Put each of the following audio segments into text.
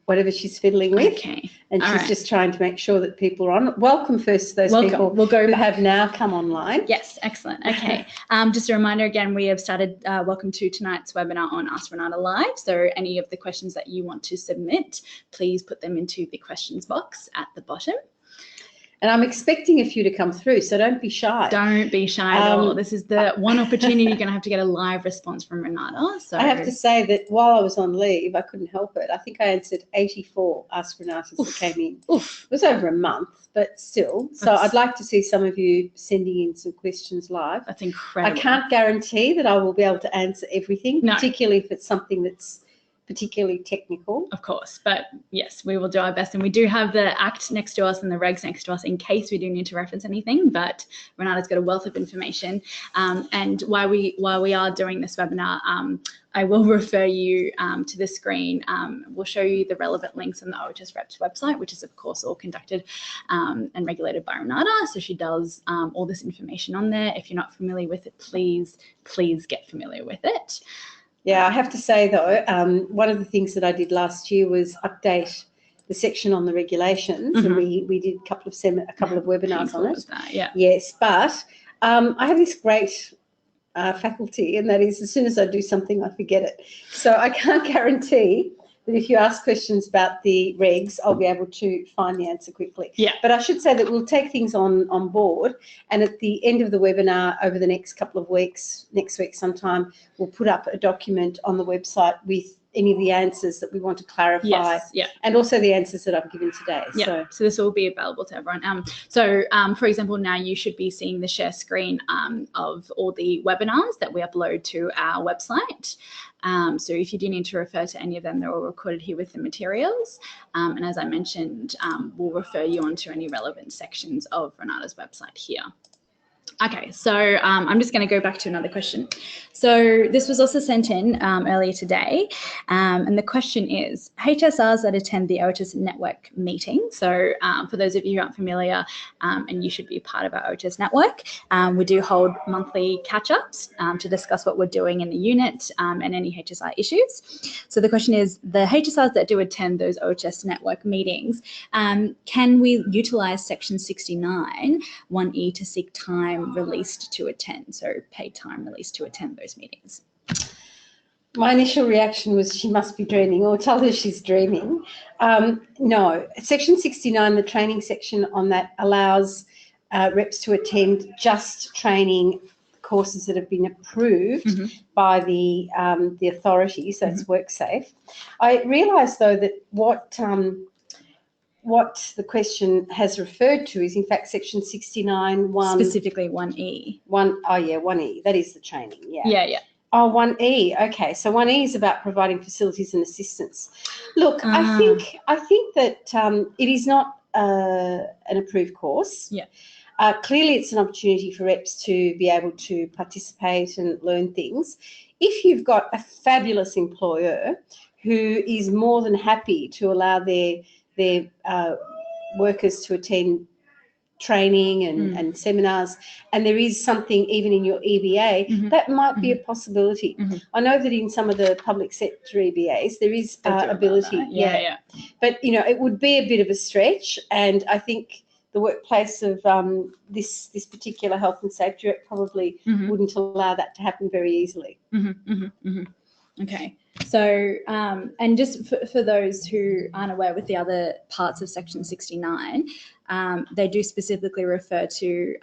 whatever she's fiddling with. Okay. And she's just trying to make sure that people are on. Welcome first to those people who have now come online. Yes, excellent. Okay. Just a reminder again, we have started welcome to tonight's webinar on Ask Renata Live. So any of the questions that you want to submit, please put them into the questions box at the bottom. And I'm expecting a few to come through, so don't be shy. Don't be shy at all. This is the one opportunity you're going to have to get a live response from Renata. So I have to say that while I was on leave, I couldn't help it. I think I answered 84 Ask Renatas that came in. It was over a month, but still. So I'd like to see some of you sending in some questions live. That's incredible. I can't guarantee that I will be able to answer everything, particularly if it's something that's particularly technical. Of course, but yes, we will do our best. And we do have the Act next to us and the regs next to us in case we do need to reference anything, but Renata's got a wealth of information. And while we are doing this webinar, I will refer you to the screen. We'll show you the relevant links on the OHS Reps website, which is of course all conducted and regulated by Renata. So she does all this information on there. If you're not familiar with it, please get familiar with it. Yeah, I have to say though, one of the things that I did last year was update the section on the regulations, and we did a couple of webinars on it. Yes, but I have this great faculty, and that is as soon as I do something, I forget it. So I can't guarantee that if you ask questions about the regs, I'll be able to find the answer quickly. Yeah. But I should say that we'll take things on board, and at the end of the webinar over the next couple of weeks, next week sometime, we'll put up a document on the website with any of the answers that we want to clarify, and also the answers that I've given today. Yeah. So this will be available to everyone. For example, now you should be seeing the share screen of all the webinars that we upload to our website. So if you do need to refer to any of them, they're all recorded here with the materials. And as I mentioned, we'll refer you on to any relevant sections of Renata's website here. Okay, so I'm just going to go back to another question. So this was also sent in earlier today, and the question is, HSRs that attend the OHS network meeting. So for those of you who aren't familiar, and you should be part of our OHS network, we do hold monthly catch-ups to discuss what we're doing in the unit and any HSR issues. So the question is, the HSRs that do attend those OHS network meetings, can we utilize section 69 1E to seek time released to attend, so paid time released to attend those meetings? My initial reaction was she must be dreaming, or tell her she's dreaming. No, section 69, the training section on that, allows reps to attend just training courses that have been approved by the authority, so it's WorkSafe. I realise though that what the question has referred to is in fact section 69(1). Specifically 1E. 1E. That is the training, Yeah. Oh, 1E. Okay, so 1E is about providing facilities and assistance. Look, I think that it is not an approved course. Yeah. Clearly, it's an opportunity for reps to be able to participate and learn things. If you've got a fabulous employer who is more than happy to allow their workers to attend training and seminars, and there is something even in your EBA, that might be a possibility. I know that in some of the public sector EBAs there is ability. Yeah. But, you know, it would be a bit of a stretch, and I think the workplace of this particular health and safety rep probably wouldn't allow that to happen very easily. Okay. So, and just for those who aren't aware with the other parts of section 69, they do specifically refer to,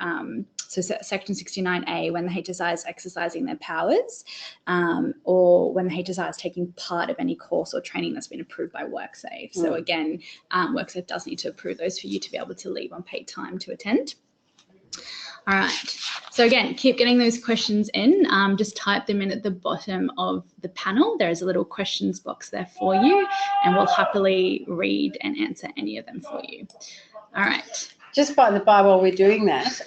so section 69A, when the HSI is exercising their powers, or when the HSI is taking part of any course or training that's been approved by WorkSafe. So again, WorkSafe does need to approve those for you to be able to leave on paid time to attend. All right, so again, keep getting those questions in. Just type them in at the bottom of the panel. There's a little questions box there for you, and we'll happily read and answer any of them for you. All right. Just by the by, while we're doing that,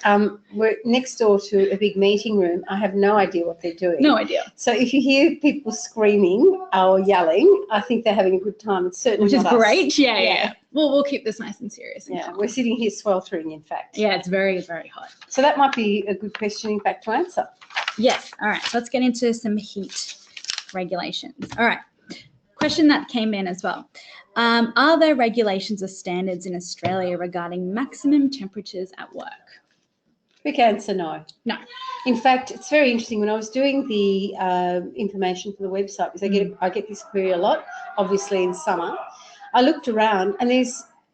we're next door to a big meeting room. I have no idea what they're doing. No idea. So if you hear people screaming or yelling, I think they're having a good time. It's certainly Which is not great. us. Yeah. Well, we'll keep this nice and serious. And we're sitting here sweltering, in fact. Yeah, it's very, very hot. So that might be a good question, in fact, to answer. Yes. All right. Let's get into some heat regulations. All right. question that came in as well. Are there regulations or standards in Australia regarding maximum temperatures at work? Quick answer, no. No. In fact, it's very interesting. When I was doing the information for the website, because I get this query a lot, obviously in summer, I looked around and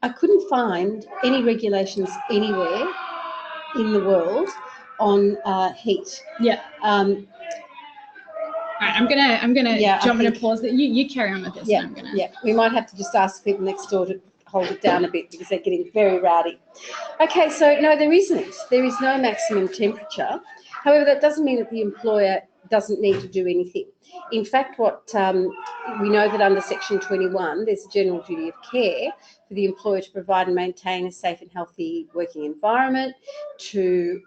I couldn't find any regulations anywhere in the world on heat. Yeah. All right, I'm gonna jump in and pause that. You carry on with this. Yeah, we might have to just ask people next door to hold it down a bit because they're getting very rowdy. Okay, so no, there isn't. There is no maximum temperature. However, that doesn't mean that the employer doesn't need to do anything. In fact, what we know that under Section 21, there's a general duty of care for the employer to provide and maintain a safe and healthy working environment, to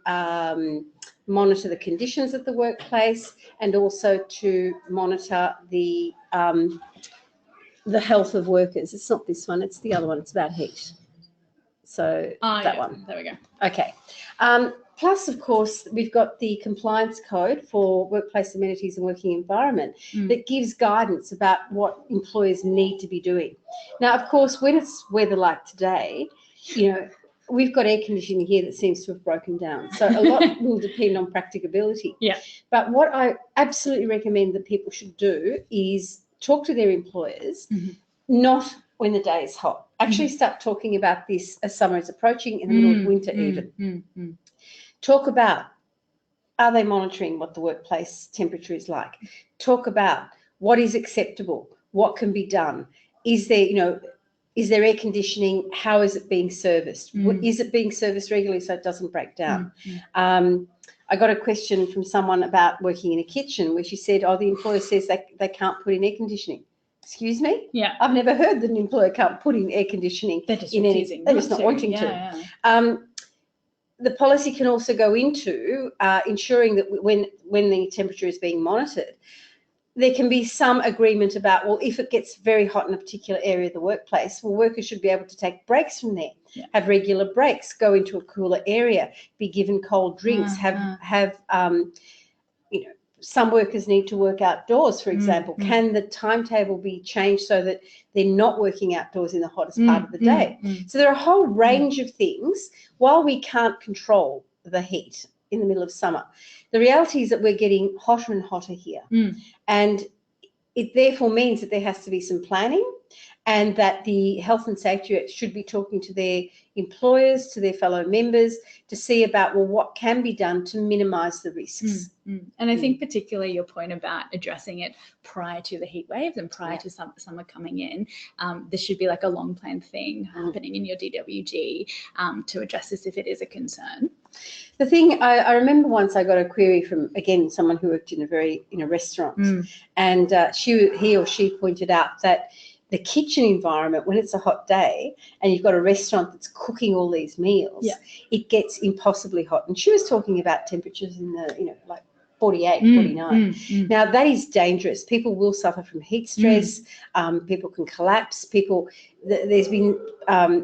monitor the conditions at the workplace, and also to monitor the health of workers. It's not this one, it's the other one. It's about heat. So that one. There we go. Okay. Plus, of course, we've got the compliance code for workplace amenities and working environment that gives guidance about what employers need to be doing. Now, of course, when it's weather like today, we've got air conditioning here that seems to have broken down. So a lot will depend on practicability. Yeah. But what I absolutely recommend that people should do is talk to their employers, not when the day is hot. Actually start talking about this as summer is approaching, in the middle of winter even. Talk about, are they monitoring what the workplace temperature is like? Talk about what is acceptable, what can be done. Is there, is there air conditioning? How is it being serviced? Is it being serviced regularly so it doesn't break down? I got a question from someone about working in a kitchen where she said, the employer says they can't put in air conditioning. Excuse me? Yeah. I've never heard that an employer can't put in air conditioning. They're just they're just not wanting to. Yeah. The policy can also go into ensuring that when the temperature is being monitored, there can be some agreement about, well, if it gets very hot in a particular area of the workplace, well, workers should be able to take breaks from there, have regular breaks, go into a cooler area, be given cold drinks, have some workers need to work outdoors, for example. Can the timetable be changed so that they're not working outdoors in the hottest part of the day? So there are a whole range of things. While we can't control the heat in the middle of summer, the reality is that we're getting hotter and hotter here. And it therefore means that there has to be some planning, and that the health and safety should be talking to their employers, to their fellow members, to see about, well, what can be done to minimise the risks. And I think particularly your point about addressing it prior to the heat waves and prior to summer coming in, this should be like a long planned thing happening in your DWG to address this if it is a concern. The thing, I remember once I got a query from, again, someone who worked in a restaurant, and he or she pointed out that the kitchen environment, when it's a hot day and you've got a restaurant that's cooking all these meals, it gets impossibly hot. And she was talking about temperatures in the, like 48, 49. Now, that is dangerous. People will suffer from heat stress. People can collapse. There's been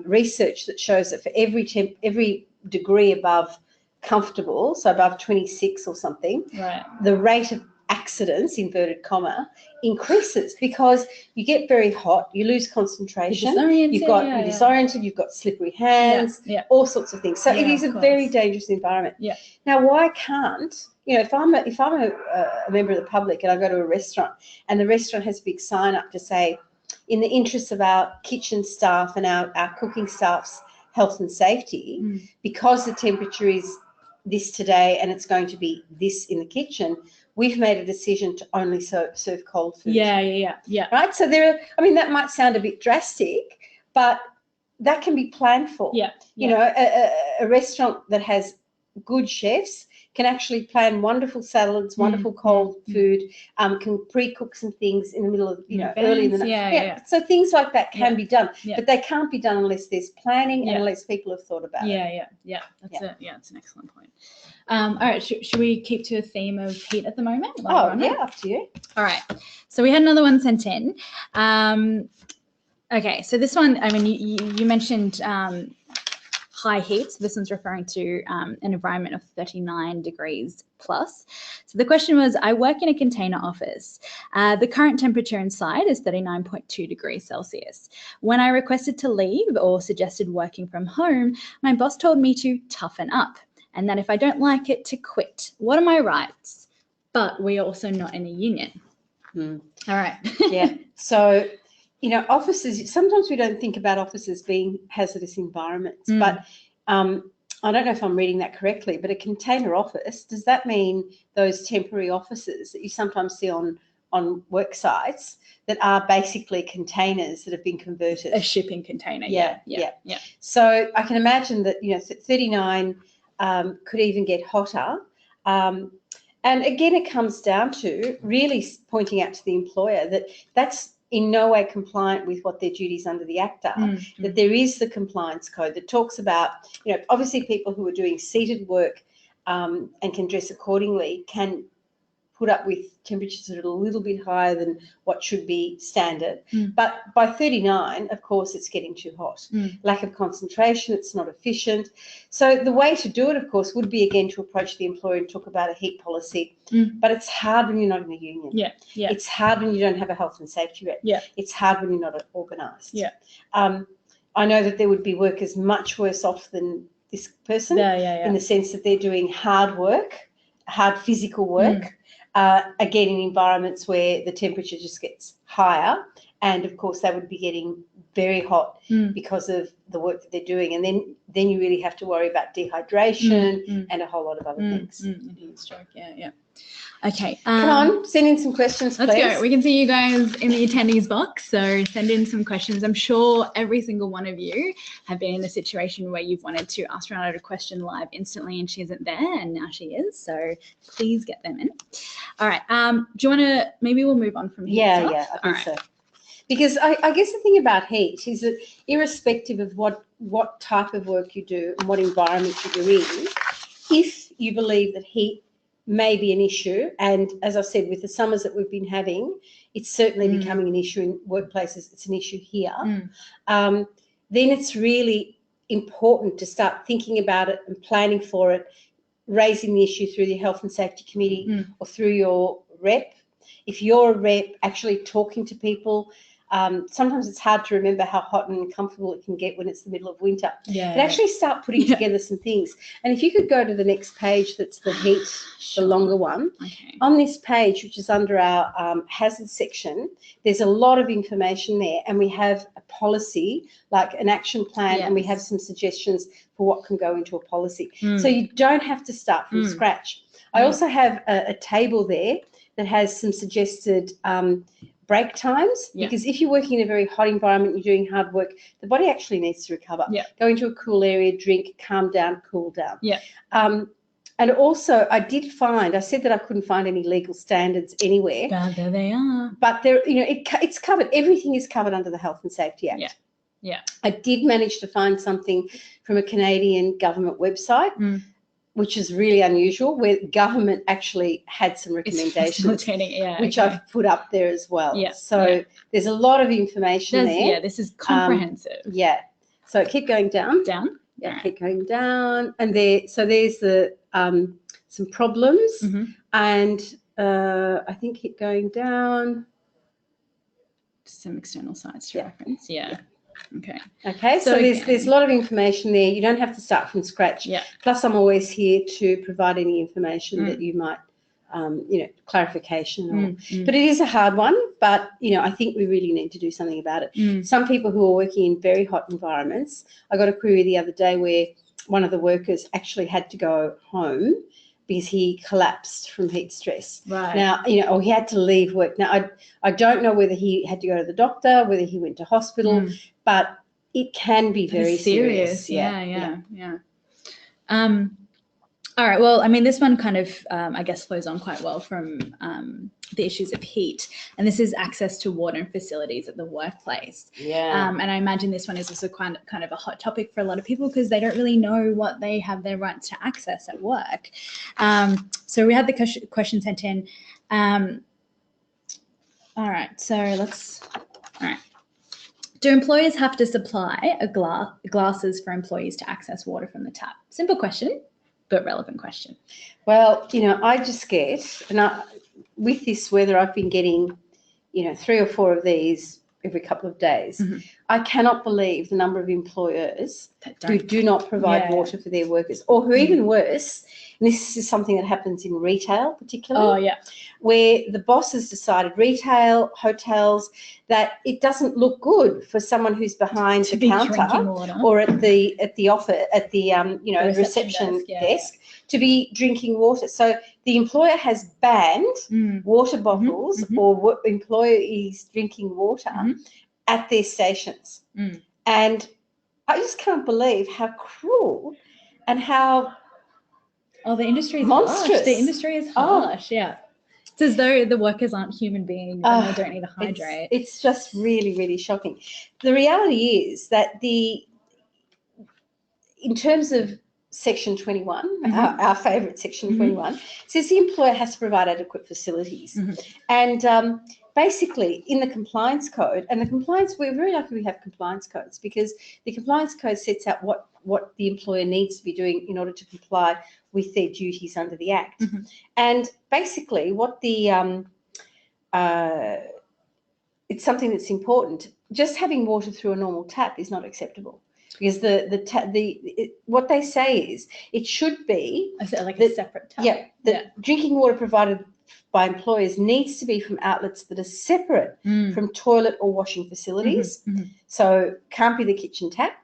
research that shows that for every degree above comfortable, so above 26 or something, the rate of accidents, inverted comma, increases, because you get very hot, you lose concentration, you're disoriented, you've got slippery hands, all sorts of things. So it is a very dangerous environment. Now, why can't, if I'm a member of the public and I go to a restaurant and the restaurant has a big sign up to say, in the interests of our kitchen staff and our cooking staff's health and safety, because the temperature is this today and it's going to be this in the kitchen, we've made a decision to only serve cold food. Right? So that might sound a bit drastic, but that can be planned for. A restaurant that has good chefs can actually plan wonderful salads, wonderful cold food, can pre-cook some things in the middle of, early in the night. So things like that can be done, but they can't be done unless there's planning and unless people have thought about it. That's an excellent point. All right, should we keep to a theme of heat at the moment? Up to you. All right, so we had another one sent in. Okay, so this one, I mean, you mentioned high heat. So this one's referring to an environment of 39 degrees plus. So the question was, I work in a container office. The current temperature inside is 39.2 degrees Celsius. When I requested to leave or suggested working from home, my boss told me to toughen up and that if I don't like it, to quit. What are my rights? But we're also not in a union. All right. Yeah. So, you know, offices, sometimes we don't think about offices being hazardous environments, but I don't know if I'm reading that correctly, but a container office, does that mean those temporary offices that you sometimes see on work sites that are basically containers that have been converted? A shipping container. Yeah. So I can imagine that, you know, 39 could even get hotter. And again, it comes down to really pointing out to the employer that that's in no way compliant with what their duties under the Act are, that there is the compliance code that talks about, you know, obviously people who are doing seated work and can dress accordingly can put up with temperatures that are a little bit higher than what should be standard. But by 39, of course, it's getting too hot. Lack of concentration, it's not efficient. So the way to do it, of course, would be, again, to approach the employer and talk about a heat policy. But it's hard when you're not in a union. It's hard when you don't have a health and safety rep. It's hard when you're not organised. I know that there would be workers much worse off than this person in the sense that they're doing hard work, hard physical work, again, in environments where the temperature just gets higher. And, of course, they would be getting very hot because of the work that they're doing. And then you really have to worry about dehydration and a whole lot of other things. Stroke, Okay. Come on, send in some questions, please. Let's go. We can see you guys in the attendees box, so send in some questions. I'm sure every single one of you have been in a situation where you've wanted to ask Renata a question live instantly and she isn't there, and now she is, so please get them in. All right. Do you want to, maybe we'll move on from here? Yeah, I think so. Because I guess the thing about heat is that irrespective of what type of work you do and what environment that you're in, if you believe that heat may be an issue, and as I said, with the summers that we've been having, it's certainly becoming an issue in workplaces. It's an issue here. Then it's really important to start thinking about it and planning for it, raising the issue through the Health and Safety Committee or through your rep. If you're a rep, actually talking to people. Sometimes it's hard to remember how hot and comfortable it can get when it's the middle of winter. But actually start putting together some things. And if you could go to the next page, that's the heat, the longer one. On this page, which is under our hazard section, there's a lot of information there, and we have a policy, like an action plan, and we have some suggestions for what can go into a policy. So you don't have to start from scratch. I also have a table there that has some suggested break times, because if you're working in a very hot environment, you're doing hard work, the body actually needs to recover. Go into a cool area, drink, calm down, cool down. And also, I said that I couldn't find any legal standards anywhere. But there they are. But there, you know, it's covered. Everything is covered under the Health and Safety Act. I did manage to find something from a Canadian government website, which is really unusual, where government actually had some recommendations, which I've put up there as well. So there's a lot of information there. Yeah, this is comprehensive. So keep going down. Keep going down. And there's the some problems. And I think keep going down. Some external sites to reference. Okay, so there's a lot of information there. You don't have to start from scratch. Plus, I'm always here to provide any information that you might, clarification. But it is a hard one. But, I think we really need to do something about it. Some people who are working in very hot environments, I got a query the other day where one of the workers actually had to go home because he collapsed from heat stress. Now, or he had to leave work. Now, I don't know whether he had to go to the doctor, whether he went to hospital, but it can be very serious. All right. Well, I mean, this one kind of, I guess, flows on quite well from the issues of heat. And this is access to water and facilities at the workplace. And I imagine this one is also kind of a hot topic for a lot of people because they don't really know what they have their rights to access at work. So we had the question sent in. All right. Do employers have to supply glasses for employees to access water from the tap? Simple question, but relevant question. Well, I just get, and with this weather, I've been getting, 3 or 4 of these every couple of days. Mm-hmm. I cannot believe the number of employers who do not provide water for their workers, or who even worse, and this is something that happens in retail particularly, where the boss has decided, retail, hotels, that it doesn't look good for someone who's behind the counter or at the office, at the reception desk to be drinking water. So the employer has banned water bottles or employees drinking water at their stations. And I just can't believe how cruel and how the industry is monstrous. Harsh. The industry is harsh, It's as though the workers aren't human beings and they don't need to hydrate. It's just really, really shocking. The reality is that in terms of Section 21, our favourite Section 21, says the employer has to provide adequate facilities. And basically, in the compliance code, and the compliance, we're very lucky we have compliance codes, because the compliance code sets out what the employer needs to be doing in order to comply with their duties under the Act. And basically, what it's something that's important. Just having water through a normal tap is not acceptable. Because what they say is it should be a separate tap. Drinking water provided by employers needs to be from outlets that are separate from toilet or washing facilities. So can't be the kitchen tap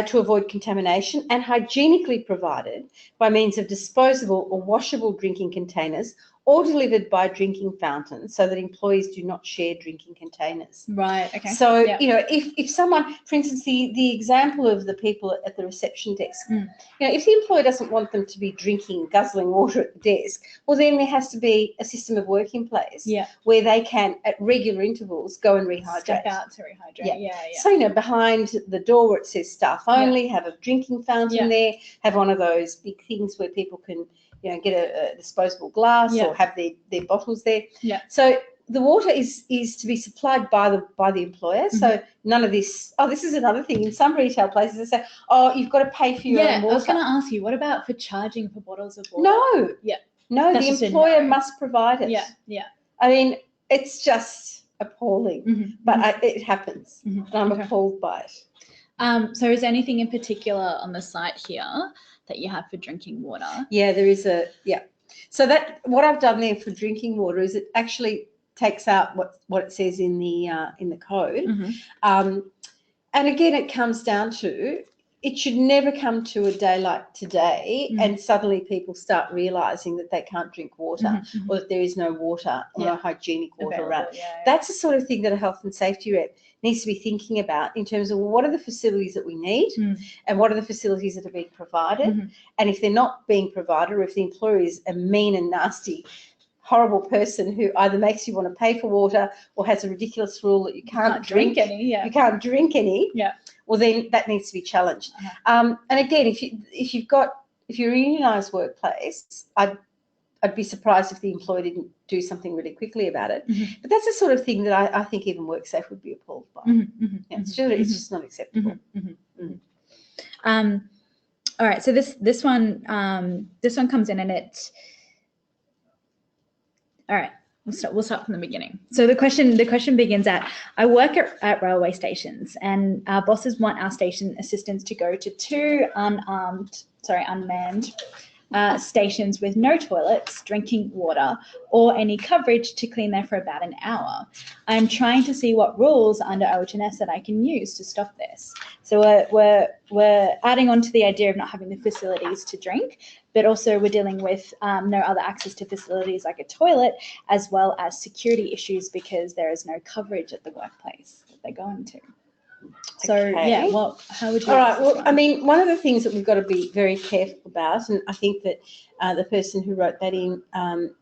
to avoid contamination, and hygienically provided by means of disposable or washable drinking containers, or delivered by drinking fountains, so that employees do not share drinking containers. Right, okay. So, if someone, for instance, the example of the people at the reception desk, if the employer doesn't want them to be guzzling water at the desk, well, then there has to be a system of work in place where they can, at regular intervals, go and rehydrate. Step out to rehydrate, So, behind the door where it says staff only, have a drinking fountain there, have one of those big things where people can get a disposable glass or have their bottles there. So the water is to be supplied by the employer. So none of this. Oh, this is another thing. In some retail places, they say, "Oh, you've got to pay for your own water." I was going to ask you, what about for charging for bottles of water? No. No, the employer must provide it. I mean, it's just appalling, but it happens, and I'm appalled by it. So is there anything in particular on the site here that you have for drinking water? Yeah, there is So that what I've done there for drinking water is it actually takes out what it says in the code. And again, it comes down to, it should never come to a day like today and suddenly people start realising that they can't drink water or that there is no water or no hygienic water around. That's the sort of thing that a health and safety rep needs to be thinking about, in terms of what are the facilities that we need and what are the facilities that are being provided. And if they're not being provided, or if the employer is a mean and nasty, horrible person who either makes you want to pay for water or has a ridiculous rule that you can't drink any. You can't drink any. Well, then that needs to be challenged. And again, if you're a unionised workplace, I'd be surprised if the employer didn't do something really quickly about it. But that's the sort of thing that I think even WorkSafe would be appalled by. It's just not acceptable. All right. So this one comes in, and it. All right. We'll start from the beginning. So the question begins at, I work at railway stations, and our bosses want our station assistants to go to 2 unmanned stations with no toilets, drinking water, or any coverage to clean there for about an hour. I'm trying to see what rules under OHS that I can use to stop this. So we're adding on to the idea of not having the facilities to drink, but also we're dealing with no other access to facilities like a toilet, as well as security issues because there is no coverage at the workplace that they're going to. So, how would you? All right. Well, I mean, one of the things that we've got to be very careful about, and I think that the person who wrote that in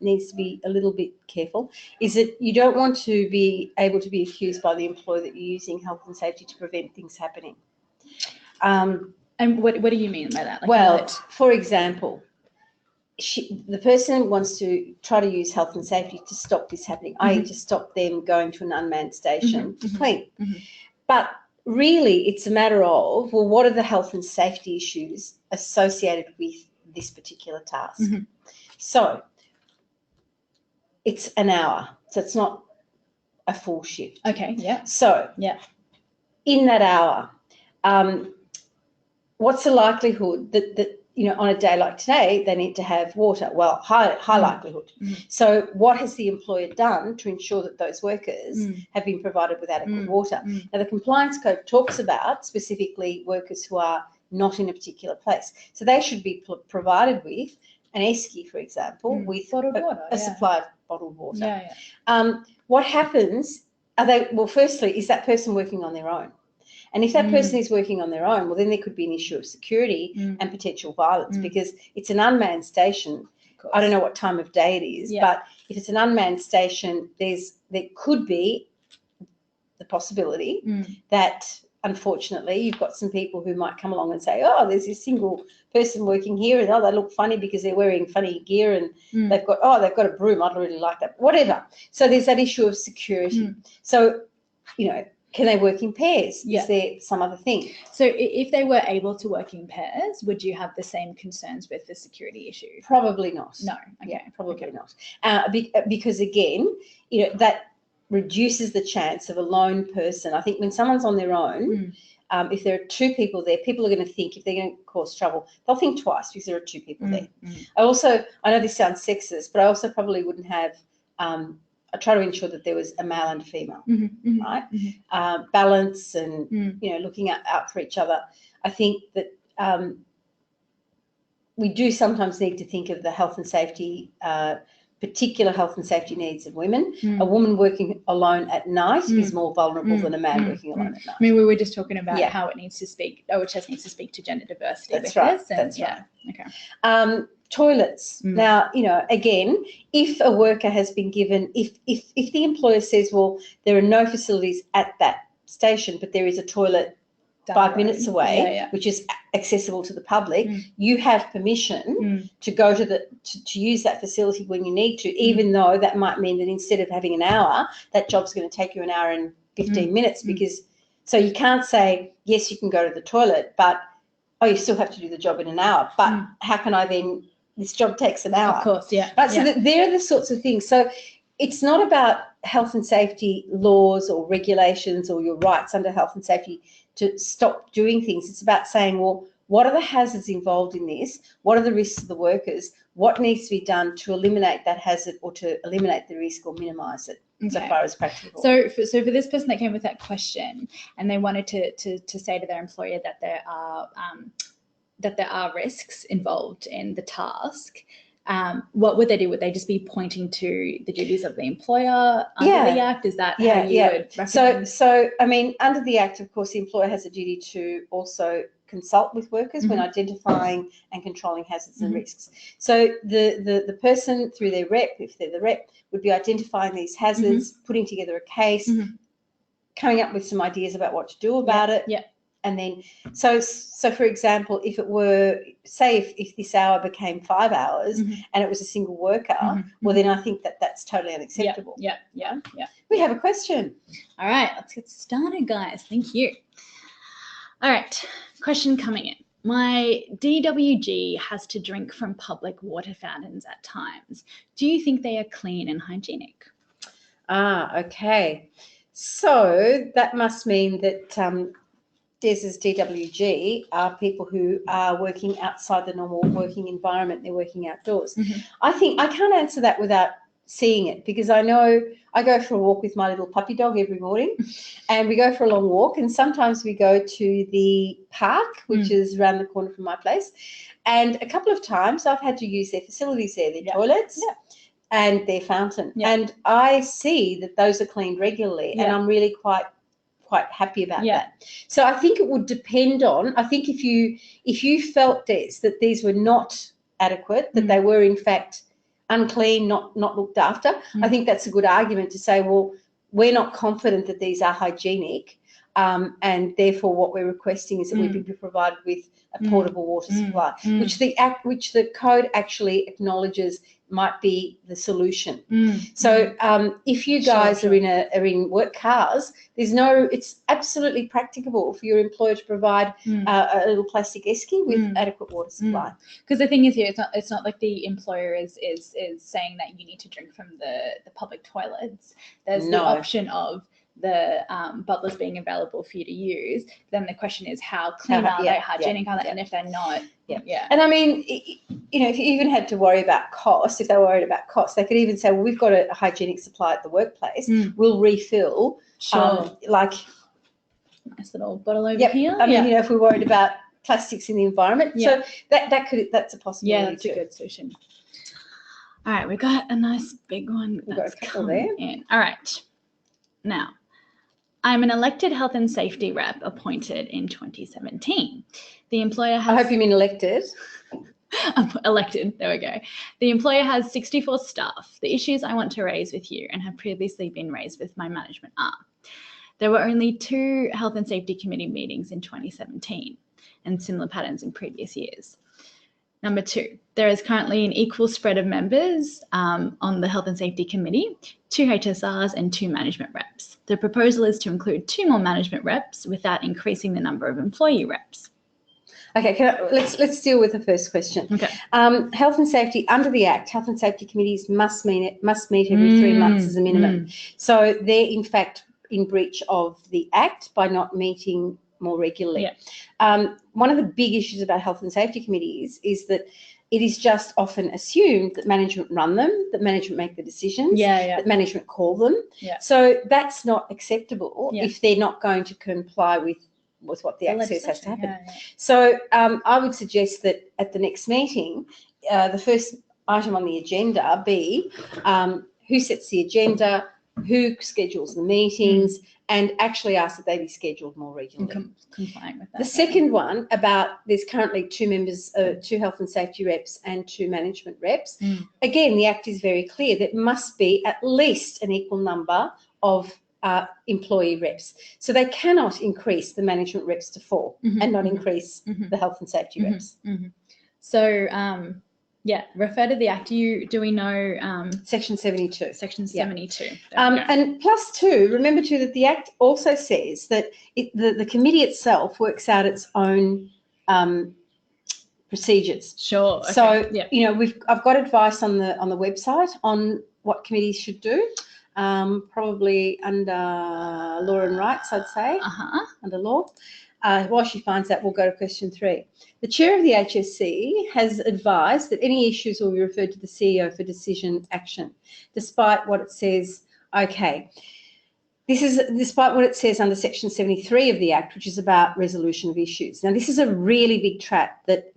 needs to be a little bit careful, is that you don't want to be able to be accused by the employer that you're using health and safety to prevent things happening. And what do you mean by that? Like, for example, the person wants to try to use health and safety to stop this happening, i.e. to stop them going to an unmanned station to clean. But really it's a matter of, well, what are the health and safety issues associated with this particular task? So it's an hour, so it's not a full shift. Okay, yeah. So in that hour, what's the likelihood that on a day like today, they need to have water? Well, high likelihood. So what has the employer done to ensure that those workers have been provided with adequate water? Now, the compliance code talks about specifically workers who are not in a particular place. So they should be provided with an esky, for example, with bottled water, a supply of bottled water. Yeah. What happens, well, firstly, is that person working on their own? And if that person is working on their own, well, then there could be an issue of security and potential violence, because it's an unmanned station. I don't know what time of day it is, but if it's an unmanned station, there could be the possibility that, unfortunately, you've got some people who might come along and say, oh, there's this single person working here, and they look funny because they're wearing funny gear, and they've got a broom. I'd really like that. Whatever. So there's that issue of security. So, can they work in pairs? Is there some other thing? So if they were able to work in pairs, would you have the same concerns with the security issue? Probably not. No. Okay. Yeah, probably not. Because again, that reduces the chance of a lone person. I think when someone's on their own, if there are two people there, people are going to think, if they're going to cause trouble, they'll think twice because there are two people there. I know this sounds sexist, but I also probably wouldn't have I try to ensure that there was a male and a female, right? Balance and, looking out for each other. I think that we do sometimes need to think of the health and safety, particular health and safety needs of women. A woman working alone at night is more vulnerable than a man working alone at night. I mean, we were just talking about how it needs to speak, OHS needs to speak to gender diversity. That's right. That's right. Okay. Toilets. Now, again, if a worker has been given, if the employer says, well, there are no facilities at that station, but there is a toilet 5 minutes away, which is accessible to the public, you have permission to go to use that facility when you need to, even though that might mean that instead of having an hour, that job's going to take you an hour and 15 minutes, because so you can't say, yes, you can go to the toilet, but you still have to do the job in an hour. But how can I then, this job takes an hour. Of course, yeah. Right, so they're the sorts of things. So it's not about health and safety laws or regulations or your rights under health and safety to stop doing things. It's about saying, well, what are the hazards involved in this? What are the risks of the workers? What needs to be done to eliminate that hazard or to eliminate the risk or minimise it so far as practical? So for this person that came with that question and they wanted to say to their employer that there are risks involved in the task, what would they do? Would they just be pointing to the duties of the employer under the Act? Is that how you would recommend? So I mean, under the Act, of course, the employer has a duty to also consult with workers when identifying and controlling hazards and risks. So the person through their rep, if they're the rep, would be identifying these hazards, putting together a case, coming up with some ideas about what to do about it. Yeah. And then, so for example, if it were, say, if this hour became 5 hours and it was a single worker, well, then I think that's totally unacceptable. Yeah. We have a question. All right, let's get started, guys. Thank you. All right, question coming in. My DWG has to drink from public water fountains at times. Do you think they are clean and hygienic? Okay. So that must mean that Des's DWG are people who are working outside the normal working environment. They're working outdoors. I think I can't answer that without seeing it, because I know I go for a walk with my little puppy dog every morning, and we go for a long walk, and sometimes we go to the park, which is around the corner from my place, and a couple of times I've had to use their facilities there, their toilets and their fountain, and I see that those are cleaned regularly, and I'm really quite happy about that. So I think it would depend on, I think if you felt, Des, that these were not adequate, that they were in fact unclean, not looked after, I think that's a good argument to say, well, we're not confident that these are hygienic. and therefore what we're requesting is that we be provided with a portable water supply, which the code actually acknowledges might be the solution. So if you guys are in work cars, it's absolutely practicable for your employer to provide a little plastic esky with adequate water supply. Because the thing is here, it's not like the employer is saying that you need to drink from the public toilets. There's the option of the bubblers being available for you to use. Then the question is, how clean are they, hygienic are they, and if they're not, And I mean, if you even had to worry about cost, if they were worried about cost, they could even say, well, we've got a hygienic supply at the workplace. We'll refill, like nice little bottle over here. I mean, if we're worried about plastics in the environment, so that's a possibility. Yeah, that's a good solution. All right, we've got a nice big one. We've got a couple there. All right, now. I'm an elected health and safety rep appointed in 2017. The employer has... I hope you mean elected. Elected, there we go. The employer has 64 staff. The issues I want to raise with you and have previously been raised with my management are: there were only 2 health and safety committee meetings in 2017 and similar patterns in previous years. Number 2, there is currently an equal spread of members on the Health and Safety Committee, 2 HSRs and 2 management reps. The proposal is to include 2 more management reps without increasing the number of employee reps. Okay, let's deal with the first question. Okay. Health and safety, under the Act, health and safety committees must meet every 3 months as a minimum. So they're in fact in breach of the Act by not meeting more regularly. One of the big issues about health and safety committees is that it is just often assumed that management run them, that management make the decisions, that management call them. So that's not acceptable if they're not going to comply with what the Act says has to happen. So I would suggest that at the next meeting, the first item on the agenda be who sets the agenda, who schedules the meetings, and actually ask that they be scheduled more regularly. Complying with that. The second one about there's currently 2 members, 2 health and safety reps and 2 management reps. Again, the Act is very clear that must be at least an equal number of employee reps. So they cannot increase the management reps to 4 and not increase the health and safety reps. So, refer to the Act. Do we know Section 72? Section 72. And plus 2, remember too that the Act also says that the committee itself works out its own procedures. Sure. Okay. So I've got advice on the website on what committees should do. Probably under law and rights, I'd say. Under law. While she finds that, we'll go to question 3. The chair of the HSC has advised that any issues will be referred to the CEO for decision action, despite what it says. Okay, this is despite what it says under Section 73 of the Act, which is about resolution of issues. Now, this is a really big trap that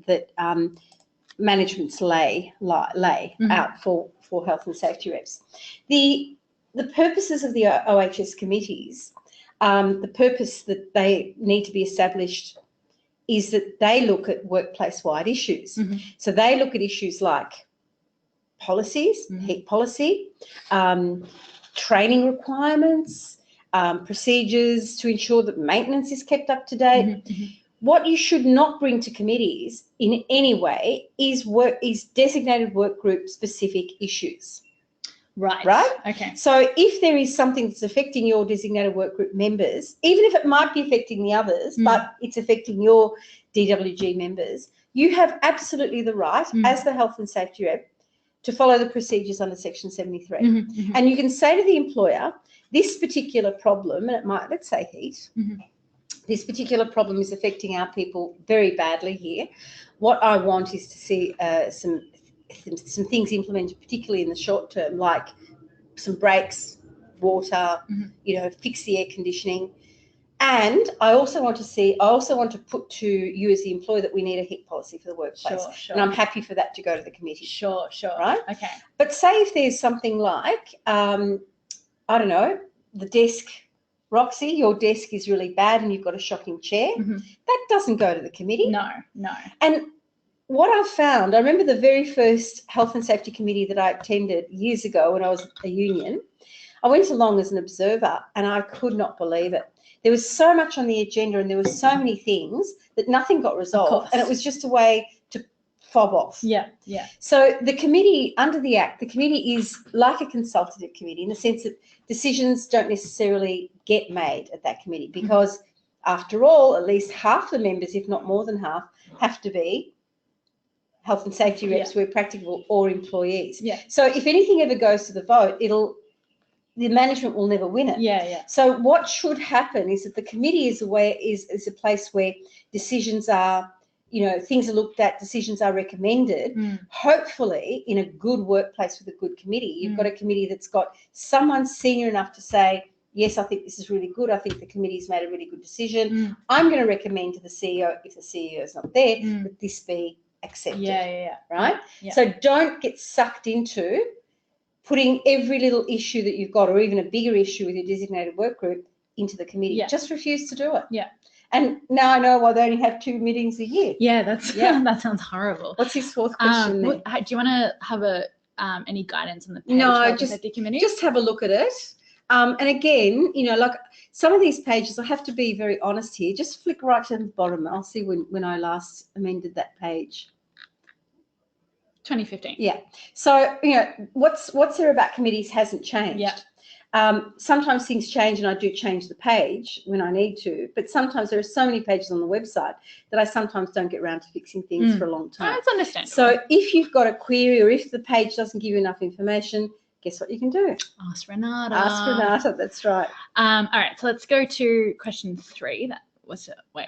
managements lay out for health and safety reps. The purposes of the OHS committees. The purpose that they need to be established is that they look at workplace-wide issues. So they look at issues like policies, heat policy, training requirements, procedures to ensure that maintenance is kept up to date. What you should not bring to committees in any way is designated work group specific issues. Right? Okay. So if there is something that's affecting your designated work group members, even if it might be affecting the others, but it's affecting your DWG members, you have absolutely the right as the health and safety rep to follow the procedures under Section 73. And you can say to the employer, this particular problem, and it might, let's say heat, this particular problem is affecting our people very badly here. What I want is to see some things implemented, particularly in the short term, like some breaks, water, fix the air conditioning. And I also want to put to you as the employer that we need a heat policy for the workplace. Sure. And I'm happy for that to go to the committee. Sure. Right? Okay. But say if there's something like, I don't know, the desk, Roxy, your desk is really bad and you've got a shocking chair, that doesn't go to the committee. No. And what I've found, I remember the very first health and safety committee that I attended years ago when I was a union, I went along as an observer and I could not believe it. There was so much on the agenda and there were so many things that nothing got resolved, and it was just a way to fob off. Yeah. So the committee, under the Act, the committee is like a consultative committee in the sense that decisions don't necessarily get made at that committee because, after all, at least half the members, if not more than half, have to be health and safety reps where practicable or employees. Yeah. So if anything ever goes to the vote, the management will never win it. Yeah. So what should happen is that the committee is a place where decisions are, things are looked at, decisions are recommended. Hopefully, in a good workplace with a good committee, you've got a committee that's got someone senior enough to say, yes, I think this is really good. I think the committee's made a really good decision. I'm going to recommend to the CEO, if the CEO is not there, that this be accepted. Yeah. Right? Yeah. So don't get sucked into putting every little issue that you've got, or even a bigger issue with your designated work group, into the committee. Yeah. Just refuse to do it. Yeah. And now I know why they only have 2 meetings a year. Yeah, that sounds horrible. What's his fourth question then? Do you want to have any guidance on the page? No, just have a look at it. And again, like some of these pages, I have to be very honest here. Just flick right to the bottom. I'll see when I last amended that page. 2015. Yeah. So, what's there about committees hasn't changed. Yeah. Sometimes things change and I do change the page when I need to, but sometimes there are so many pages on the website that I sometimes don't get around to fixing things for a long time. That's understandable. So if you've got a query or if the page doesn't give you enough information, guess what you can do? Ask Renata. Ask Renata, that's right. All right, so let's go to question 3.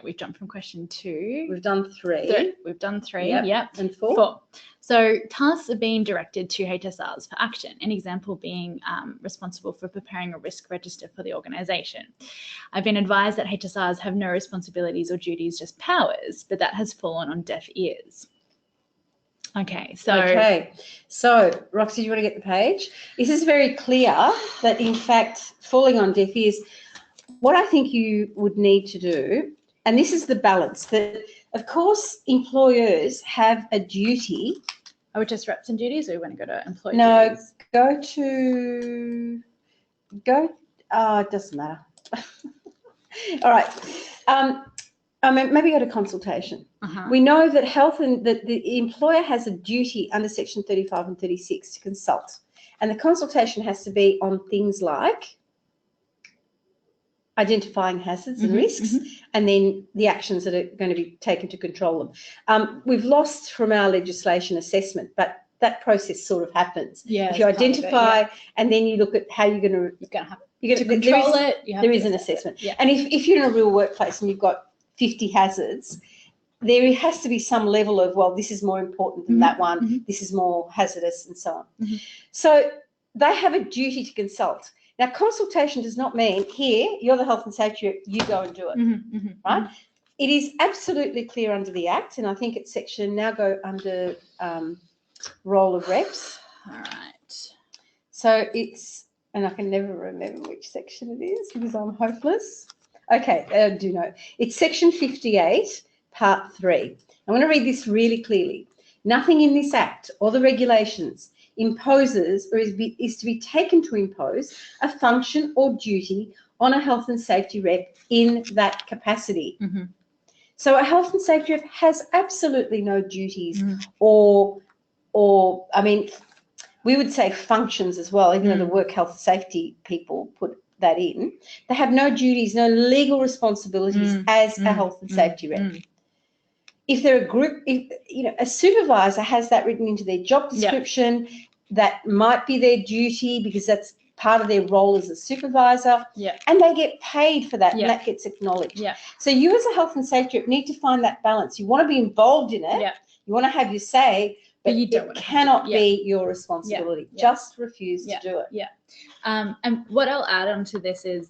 We've jumped from question 2. We've done 3. We've done 3. Yep. And 4. 4. So tasks are being directed to HSRs for action, an example being responsible for preparing a risk register for the organisation. I've been advised that HSRs have no responsibilities or duties, just powers, but that has fallen on deaf ears. Okay, so Roxy, do you want to get the page? This is very clear that, in fact, falling on deaf ears, what I think you would need to do, and this is the balance, that, of course, employers have a duty. OHS reps and duties, or you want to go to employee duties? No, it doesn't matter. All right. Maybe go to consultation. We know that that the employer has a duty under Section 35 and 36 to consult, and the consultation has to be on things like identifying hazards and risks, and then the actions that are going to be taken to control them. We've lost from our legislation assessment, but that process sort of happens. Yeah, if you identify and then you look at how you're going to control it. There is an assessment. Yeah. And if you're in a real workplace and you've got 50 hazards, there has to be some level of, well, this is more important than that one, this is more hazardous, and so on. So they have a duty to consult. Now, consultation does not mean, here, you're the health and safety, you go and do it, right? It is absolutely clear under the Act, and I think it's now go under role of reps. All right. So it's, and I can never remember which section it is because I'm hopeless. Okay, I do know. It's section 58, part 3. I'm going to read this really clearly. Nothing in this Act or the regulations imposes or is to be taken to impose a function or duty on a health and safety rep in that capacity. So a health and safety rep has absolutely no duties or I mean, we would say functions as well, even though the work health safety people put that in. They have no duties, no legal responsibilities as a health and safety rep. If they're a group, a supervisor has that written into their job description, that might be their duty because that's part of their role as a supervisor, and they get paid for that, and that gets acknowledged. So you as a health and safety rep need to find that balance. You want to be involved in it, you want to have your say, but it cannot be your responsibility. Just refuse to do it. And what I'll add on to this is,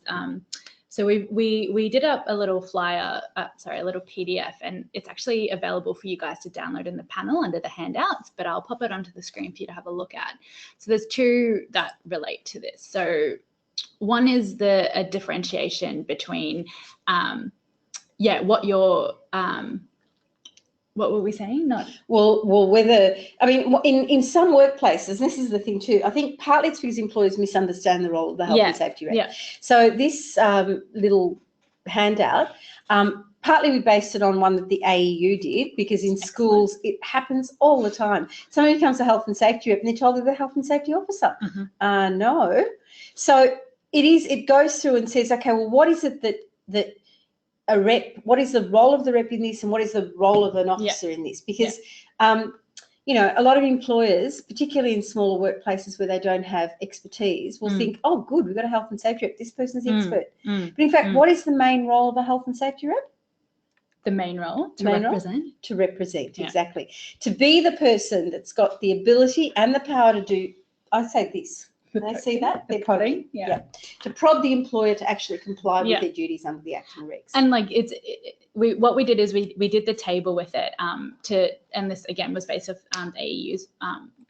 so we did up a little flyer, a little PDF, and it's actually available for you guys to download in the panel under the handouts, but I'll pop it onto the screen for you to have a look at. So there's 2 that relate to this. So one is a What were we saying? Whether, I mean, in some workplaces, and this is the thing too, I think partly it's because employers misunderstand the role of the health and safety rep. Yeah. So this little handout, partly we based it on one that the AEU did, because in schools it happens all the time. Somebody becomes a health and safety rep and they're told they're the health and safety officer. No. So it goes through and says, okay, well, what is it that a rep, what is the role of the rep in this, and what is the role of an officer in this? Because, you know, a lot of employers, particularly in smaller workplaces where they don't have expertise, will think, oh, good, we've got a health and safety rep. This person's the expert. But in fact, what is the main role of a health and safety rep? The main role, to represent. To represent, exactly. To be the person that's got the ability and the power to do, I say this. They see that? They're prodding. Yeah. To prod the employer to actually comply with their duties under the Act and Regs. And like what we did is we did the table with it and this again was based off AEU's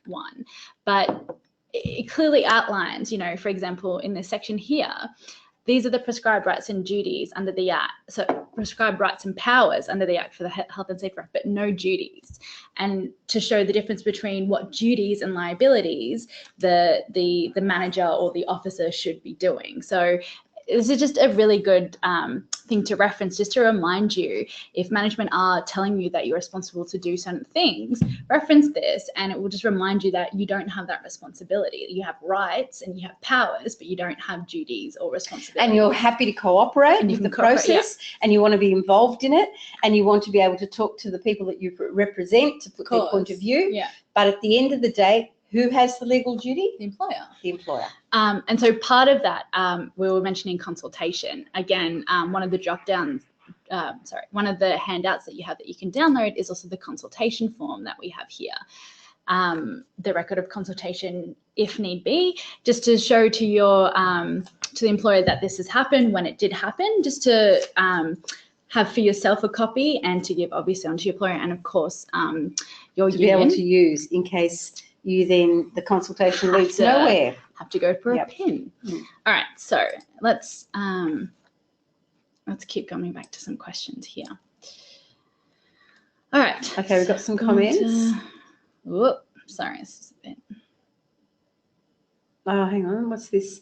one, but it clearly outlines, you know, for example, in this section here, these are the prescribed rights and duties under the Act. So prescribed rights and powers under the Act for the Health and Safety Act, but no duties. And to show the difference between what duties and liabilities the manager or the officer should be doing. So this is just a really good thing to reference, just to remind you, if management are telling you that you're responsible to do certain things, reference this, and it will just remind you that you don't have that responsibility. You have rights and you have powers, but you don't have duties or responsibilities. And you're happy to cooperate with the process, and you want to be involved in it, and you want to be able to talk to the people that you represent to put their point of view. Yeah. But at the end of the day, who has the legal duty? The employer. The employer. And so part of that, we were mentioning consultation. Again, one of the drop-downs, one of the handouts that you have that you can download is also the consultation form that we have here. The record of consultation, if need be, just to show to your to the employer that this has happened when it did happen, just to have for yourself a copy and to give obviously onto your employer, and of course your union. Be able to use in case the consultation leads nowhere. Have to go for a pin. All right, so let's keep going back to some questions here. All right. Okay, we've got some comments. Whoop, sorry, this is a bit. Oh, hang on, what's this?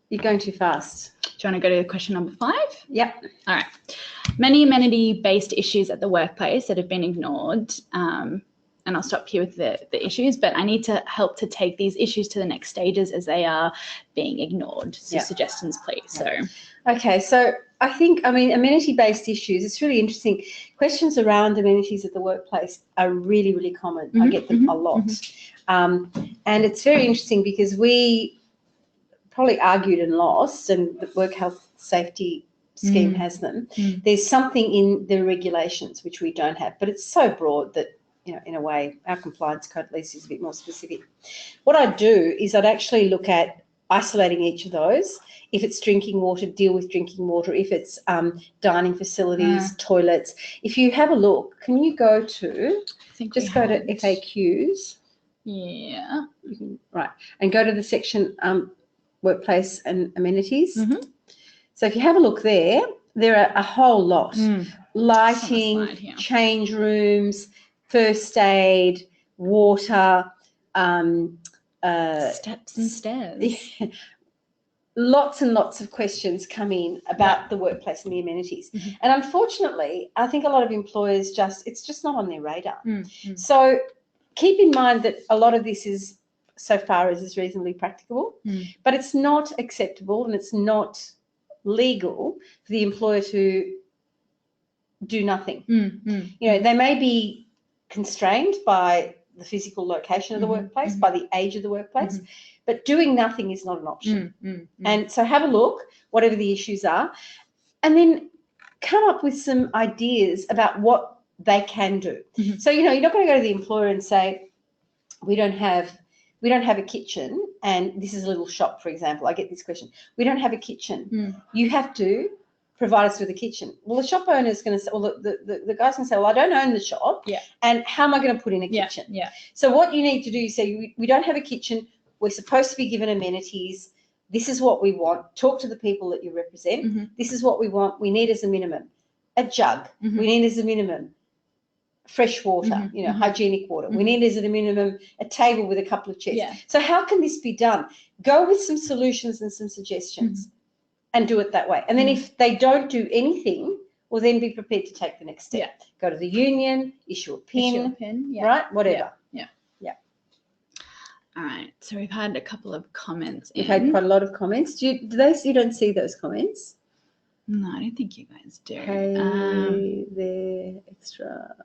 You're going too fast. Do you want to go to question number 5? Yep. All right. Many amenity-based issues at the workplace that have been ignored. And I'll stop here with the issues, but I need to help to take these issues to the next stages as they are being ignored. So suggestions, please. Okay, so I think, amenity-based issues, it's really interesting. Questions around amenities at the workplace are really, really common. I get them a lot. And it's very interesting because we probably argued and lost, and the work health safety scheme has them. There's something in the regulations which we don't have, but it's so broad that, you know, in a way, our compliance code at least is a bit more specific. What I'd do is I'd actually look at isolating each of those. If it's drinking water, deal with drinking water. If it's dining facilities, toilets. If you have a look, can you go to, go to FAQs. Yeah. Right. And go to the section workplace and amenities. So if you have a look there are a whole lot. Lighting, change rooms, first aid, water, steps and stairs. Lots and lots of questions come in about the workplace and the amenities. And unfortunately, I think a lot of employers it's just not on their radar. So keep in mind that a lot of this is, so far as is reasonably practicable, but it's not acceptable and it's not legal for the employer to do nothing. You know, they may be constrained by the physical location of the workplace, by the age of the workplace, but doing nothing is not an option. And so have a look, whatever the issues are, and then come up with some ideas about what they can do. So, you know, you're not going to go to the employer and say, we don't have a kitchen, and this is a little shop, for example. I get this question. We don't have a kitchen. You have to provide us with a kitchen. Well, the shop owner is going to say, well, the guy's going to say, well, I don't own the shop. And how am I going to put in a kitchen? So what you need to do is say, we don't have a kitchen. We're supposed to be given amenities. This is what we want. Talk to the people that you represent. This is what we want. We need as a minimum a jug. We need as a minimum fresh water, hygienic water. We need, as at a minimum, a table with a couple of chairs. Yeah. So how can this be done? Go with some solutions and some suggestions and do it that way. And then if they don't do anything, well, then be prepared to take the next step. Yeah. Go to the union, issue a PIN, yeah. right? Whatever. Yeah. All right. So we've had a couple of comments. We've had quite a lot of comments. You don't see those comments? No, I don't think you guys do. Hey, they're extra.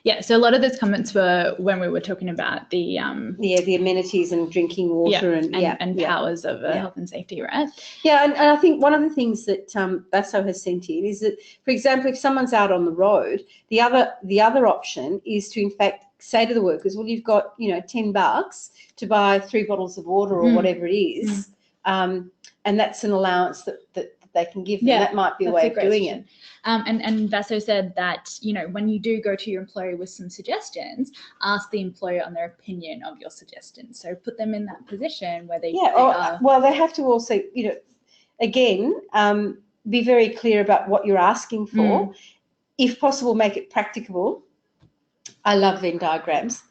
Yeah, so a lot of those comments were when we were talking about the the amenities and drinking water and powers of health and safety, right? Yeah, and I think one of the things that Basso has sent in is that, for example, if someone's out on the road, the other option is to in fact say to the workers, well, you've got $10 to buy 3 bottles of water or whatever it is, and that's an allowance that they can give them. Yeah, that might be a way of doing it. And Basso said that, when you do go to your employer with some suggestions, ask the employer on their opinion of your suggestions. So put them in that position where they are. Well, they have to also, again, be very clear about what you're asking for. If possible, make it practicable. I love Venn diagrams.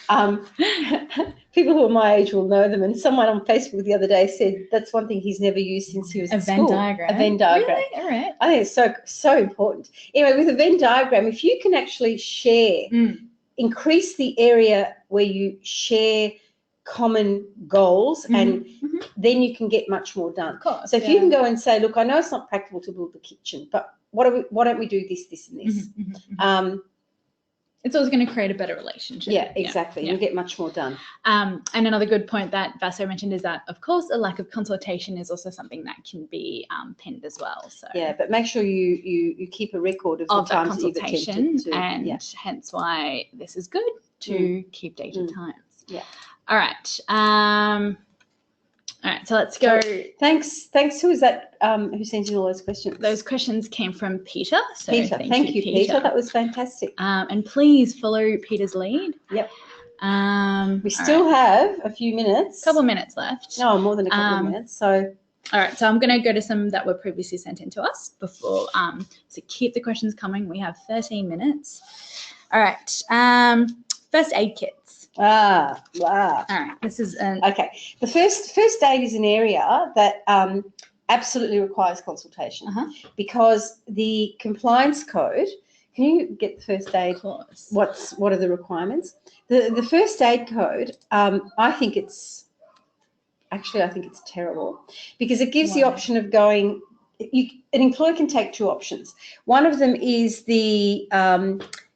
People who are my age will know them. And someone on Facebook the other day said that's one thing he's never used since he was at school. A Venn diagram. Really? All right. I think it's so important. Anyway, with a Venn diagram, if you can actually share, increase the area where you share common goals, and then you can get much more done. Of course, so if you can go and say, look, I know it's not practical to build the kitchen, but why don't we do this, this, and this? It's always going to create a better relationship. Yeah, exactly. You'll get much more done. And another good point that Basso mentioned is that, of course, a lack of consultation is also something that can be pinned as well. So yeah, but make sure you keep a record of the times that you've attempted to. And hence why this is good to keep dated times. Yeah. All right. All right, so let's go. Thanks. Who is that? Who sent in all those questions? Those questions came from Peter. So Peter, thank you, Peter. That was fantastic. And please follow Peter's lead. Yep. We still have a few minutes. Couple minutes left. No, more than a couple of minutes. So. All right, so I'm going to go to some that were previously sent in to us before. So keep the questions coming. We have 13 minutes. All right. First aid kits. Wow. All right, this is okay. The first aid is an area that absolutely requires consultation because the compliance code. Can you get the first aid? Of course. What are the requirements? The first aid code. I think it's terrible because it gives the option of going. An employer can take 2 options. One of them is the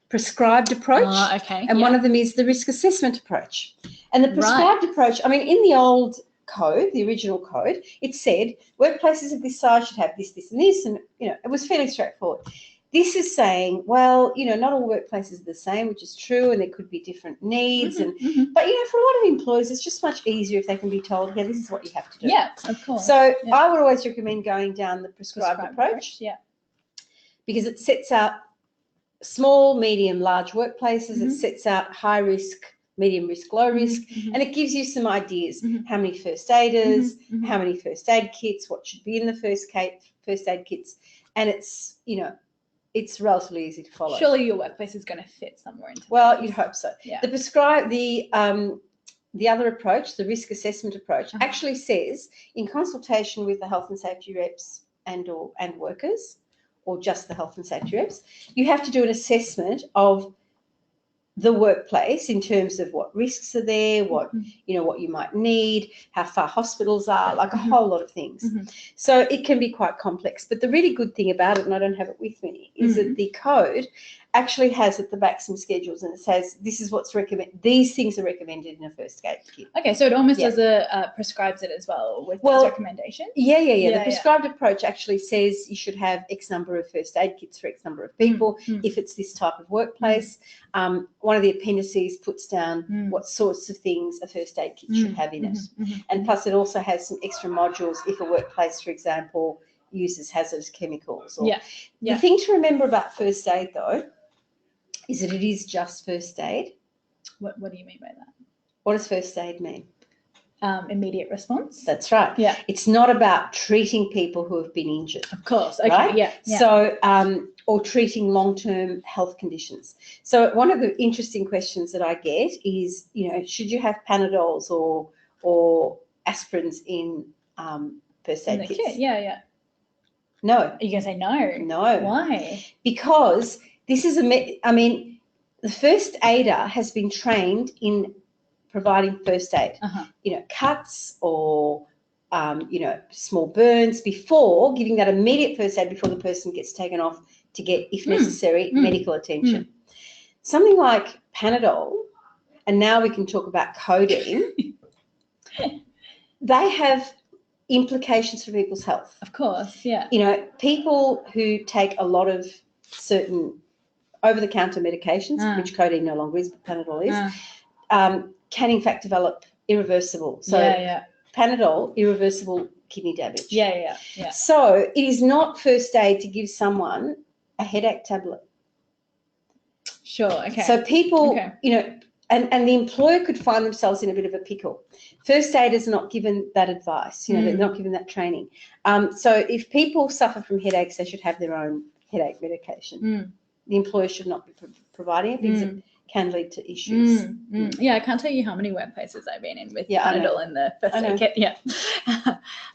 prescribed approach, and one of them is the risk assessment approach. And the prescribed approach, I mean, in the old code, the original code, it said workplaces of this size should have this, this, and this, and it was fairly straightforward. This is saying, well, not all workplaces are the same, which is true, and there could be different needs, but for a lot of employers, it's just much easier if they can be told, this is what you have to do. Yeah, of course. So I would always recommend going down the prescribed approach, because it sets out small, medium, large workplaces. It sets out high risk, medium risk, low risk, and it gives you some ideas. How many first aiders, how many first aid kits, what should be in the first aid kits, and it's it's relatively easy to follow. Surely your workplace is going to fit somewhere into. Well, you'd hope so. Yeah. The other approach, the risk assessment approach, actually says in consultation with the health and safety reps and workers, or just the health and safety reps, you have to do an assessment of the workplace in terms of what risks are there, what what you might need, how far hospitals are, like a whole lot of things. So it can be quite complex. But the really good thing about it, and I don't have it with me, is that the code actually has at the back some schedules, and it says this is what's recommended. These things are recommended in a first aid kit. Okay, so it almost does prescribes it as well with those recommendations. Yeah. The prescribed approach actually says you should have X number of first aid kits for X number of people if it's this type of workplace. One of the appendices puts down what sorts of things a first aid kit should have in it, and plus it also has some extra modules if a workplace, for example, uses hazardous chemicals. The thing to remember about first aid, though, is that it is just first aid. What do you mean by that? What does first aid mean? immediate response. That's right. Yeah. It's not about treating people who have been injured. Of course. Okay. Right? Yeah. So, or treating long-term health conditions. So one of the interesting questions that I get is, should you have Panadols or aspirins in first aid kits? Kit? Yeah. No. Are you going to say no? No. Why? Because this is the first aider has been trained in providing first aid, cuts or, small burns before giving that immediate first aid before the person gets taken off to get, if necessary, medical attention. Something like Panadol, and now we can talk about codeine, they have implications for people's health. Of course, yeah. People who take a lot of certain over-the-counter medications, which codeine no longer is, but Panadol is, can in fact develop irreversible. So Panadol, irreversible kidney damage. Yeah. So it is not first aid to give someone a headache tablet. Sure, okay. So people, and the employer could find themselves in a bit of a pickle. First aiders are not given that advice, they're not given that training. So if people suffer from headaches, they should have their own headache medication. The employer should not be providing it because it can lead to issues. Yeah, I can't tell you how many workplaces I've been in with Panadol in the first aid kit. Yeah.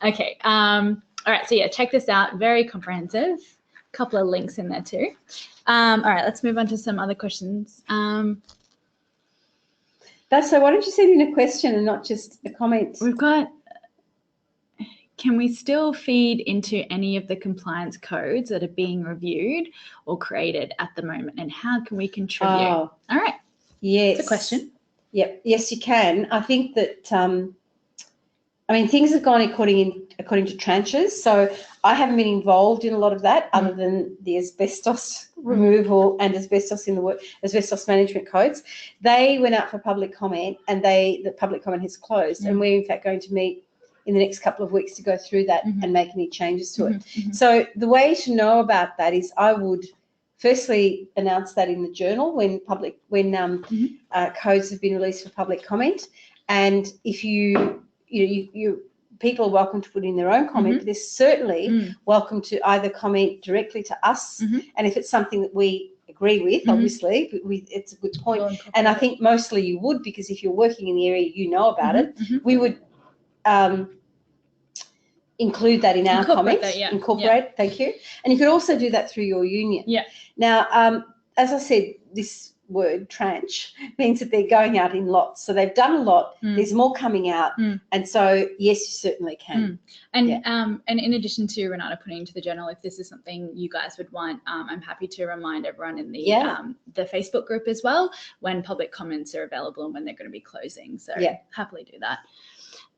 Okay. All right. So check this out. Very comprehensive. Couple of links in there too. All right. Let's move on to some other questions. So why don't you send in a question and not just a comment? We've got. Can we still feed into any of the compliance codes that are being reviewed or created at the moment, and how can we contribute? Oh, all right. Yes. It's a question. Yep. Yes, you can. I think that, things have gone according to tranches. So I haven't been involved in a lot of that other than the asbestos removal and asbestos asbestos management codes. They went out for public comment and the public comment has closed and we're in fact going to meet in the next couple of weeks to go through that and make any changes to it. So the way to know about that is I would firstly announce that in the journal when codes have been released for public comment. And if you people are welcome to put in their own comment, but they're certainly welcome to either comment directly to us. And if it's something that we agree with, obviously, but it's a good point. And I think mostly you would, because if you're working in the area, you know about it. We would include that in our comment. Incorporate. Thank you. And you could also do that through your union. Yeah. Now, as I said, this word tranche means that they're going out in lots. So they've done a lot. There's more coming out, and so yes, you certainly can. And in addition to Renata putting into the journal, if this is something you guys would want, I'm happy to remind everyone in the Facebook group as well when public comments are available and when they're going to be closing. So happily do that.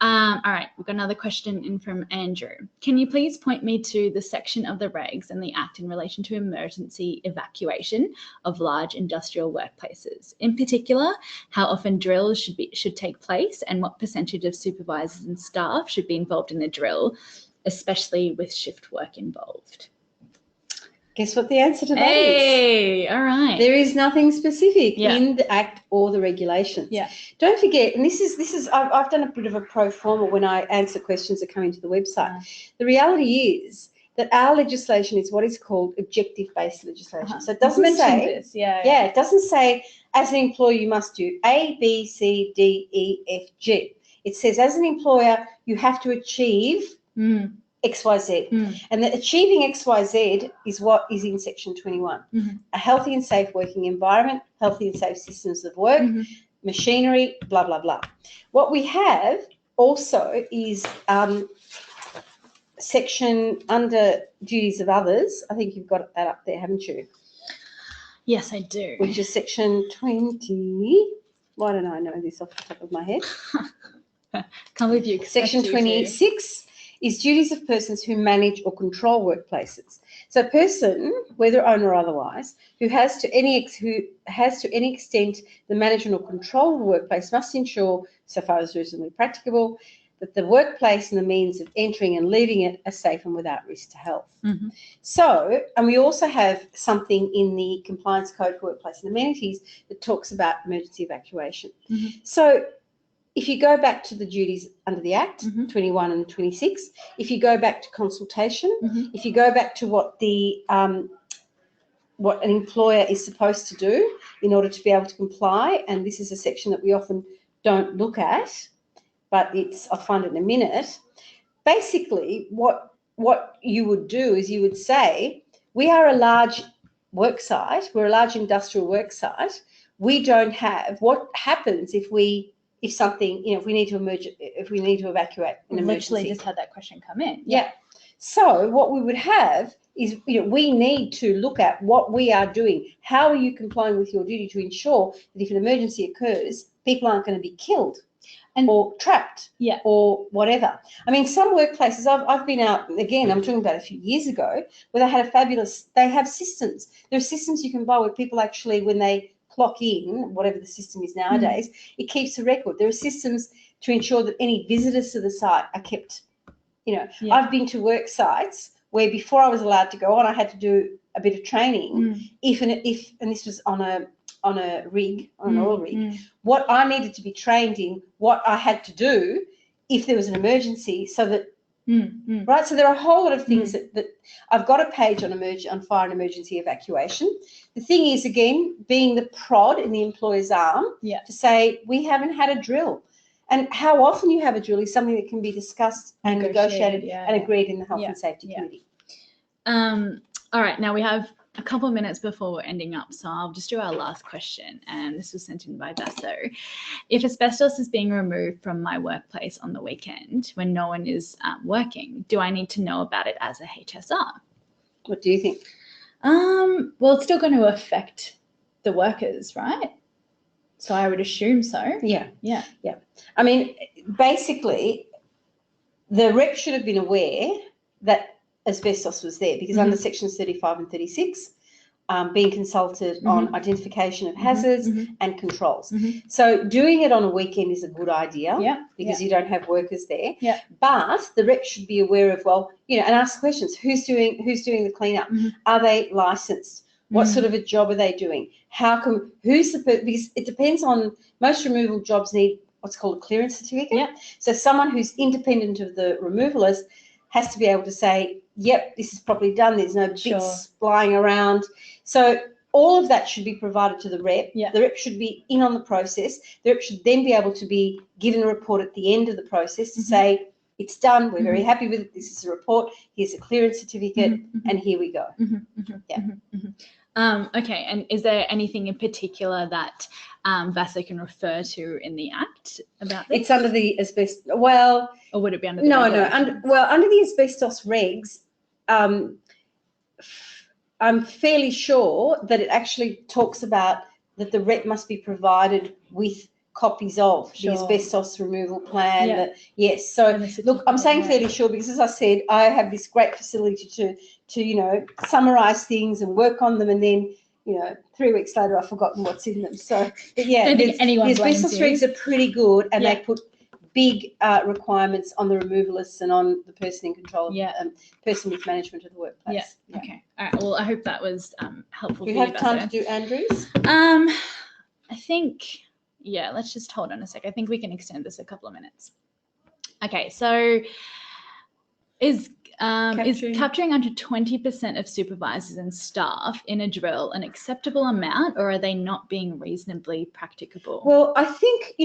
All right, we've got another question in from Andrew. Can you please point me to the section of the regs and the Act in relation to emergency evacuation of large industrial workplaces? In particular, how often drills should take place and what percentage of supervisors and staff should be involved in the drill, especially with shift work involved? Guess what the answer to that is? Hey, all right. There is nothing specific in the Act or the regulations. Yeah. Don't forget, and this is I've done a bit of a pro forma when I answer questions that come into the website. The reality is that our legislation is what is called objective-based legislation. So it doesn't say this. it doesn't say as an employer you must do A, B, C, D, E, F, G. It says as an employer you have to achieve XYZ. And that achieving XYZ is what is in section 21. A healthy and safe working environment, healthy and safe systems of work, machinery, blah, blah, blah. What we have also is section under duties of others. I think you've got that up there, haven't you? Yes, I do. Which is section 20. Why don't I know this off the top of my head? Can't believe you expect Section 26 is duties of persons who manage or control workplaces. So a person, whether owner or otherwise, who has to any extent the management or control of the workplace must ensure, so far as reasonably practicable, that the workplace and the means of entering and leaving it are safe and without risk to health. So, and we also have something in the Compliance Code for Workplace and Amenities that talks about emergency evacuation. So if you go back to the duties under the Act, 21 and 26, if you go back to consultation, if you go back to what the what an employer is supposed to do in order to be able to comply, and this is a section that we often don't look at, but I'll find it in a minute. Basically, what you would do is you would say, we are a large work site, we're a large industrial work site. We don't have, what happens if something, if we need to evacuate an emergency? Literally just had that question come in. Yeah. So what we would have is, we need to look at what we are doing. How are you complying with your duty to ensure that if an emergency occurs, people aren't going to be killed or trapped or whatever. I mean, some workplaces, I've been out, again, I'm talking about a few years ago, where they had they have systems. There are systems you can buy where people actually, when they clock in, whatever the system is nowadays, it keeps a record. There are systems to ensure that any visitors to the site are kept. I've been to work sites where before I was allowed to go on, I had to do a bit of training. And this was on a rig, on an oil rig, what I needed to be trained in, what I had to do if there was an emergency, so that right. So there are a whole lot of things that I've got a page on fire and emergency evacuation. The thing is, again, being the prod in the employer's arm to say, we haven't had a drill. And how often you have a drill is something that can be discussed and negotiated and agreed in the Health and Safety Committee. All right, now we have a couple of minutes before we're ending up, so I'll just do our last question, and this was sent in by Basso. If asbestos is being removed from my workplace on the weekend when no one is working, do I need to know about it as a HSR? What do you think? Well, it's still going to affect the workers, right? So I would assume so. Yeah. I mean, basically, the rep should have been aware that asbestos was there, because under sections 35 and 36, being consulted on identification of hazards and controls. So doing it on a weekend is a good idea because you don't have workers there. But the rep should be aware of, and ask questions. Who's doing the cleanup? Are they licensed? What sort of a job are they doing? Because it depends on, most removal jobs need what's called a clearance certificate. So someone who's independent of the removalist has to be able to say, yep, this is properly done. There's no bits flying around. So all of that should be provided to the rep. The rep should be in on the process. The rep should then be able to be given a report at the end of the process to say, it's done, we're very happy with it, this is a report, here's a clearance certificate, and here we go. Okay, and is there anything in particular that VASA can refer to in the Act about this? It's under the asbestos, or would it be under the under the asbestos regs, I'm fairly sure that it actually talks about that the rep must be provided with copies of the asbestos removal plan. So look, I'm saying fairly sure because, as I said, I have this great facility to summarize things and work on them, and then 3 weeks later I've forgotten what's in them. So but the asbestos regs are pretty good, and they put big requirements on the removalists and on the person in control, person with management of the workplace. Okay. All right. Well, I hope that was helpful. Do you have time to do Andrews? I think. Yeah, let's just hold on a sec. I think we can extend this a couple of minutes. Okay, so is capturing under 20% of supervisors and staff in a drill an acceptable amount, or are they not being reasonably practicable? Well, I think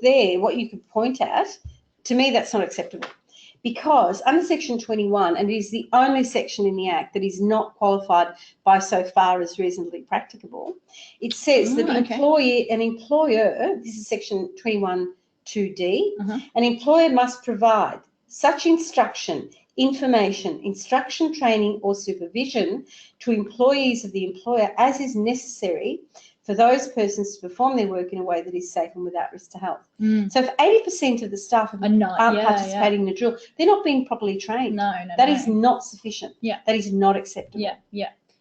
there what you could point at, to me, that's not acceptable. Because under section 21, and it is the only section in the Act that is not qualified by so far as reasonably practicable, it says that an employer, this is section 21(2)(d), an employer must provide such instruction, instruction, training or supervision to employees of the employer as is necessary for those persons to perform their work in a way that is safe and without risk to health. So if 80% of the staff aren't participating in the drill, they're not being properly trained. That is not sufficient. That is not acceptable.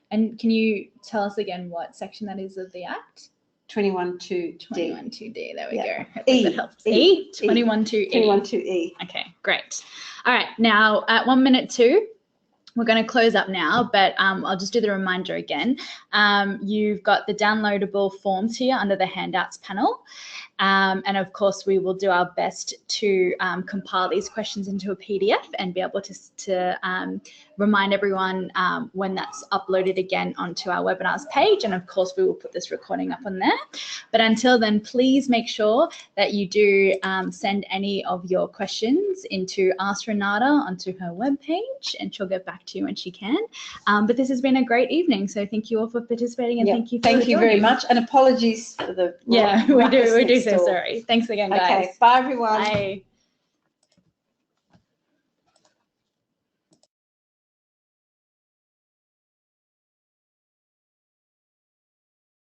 And can you tell us again what section that is of the Act? 21(2)(d). 21(2)(d). There we go. Hopefully that helps. 21(2)(e). 21(2)(e). Okay, great. All right, now at 1:02. We're going to close up now, but I'll just do the reminder again. You've got the downloadable forms here under the handouts panel. And of course, we will do our best to compile these questions into a PDF and be able to remind everyone when that's uploaded again onto our webinars page. And of course, we will put this recording up on there. But until then, please make sure that you do send any of your questions into Ask Renata onto her webpage, and she'll get back to you when she can. But this has been a great evening, so thank you all for participating, and thank you very much, and apologies for the we do so sorry. Thanks again, guys. Okay, bye everyone. Bye.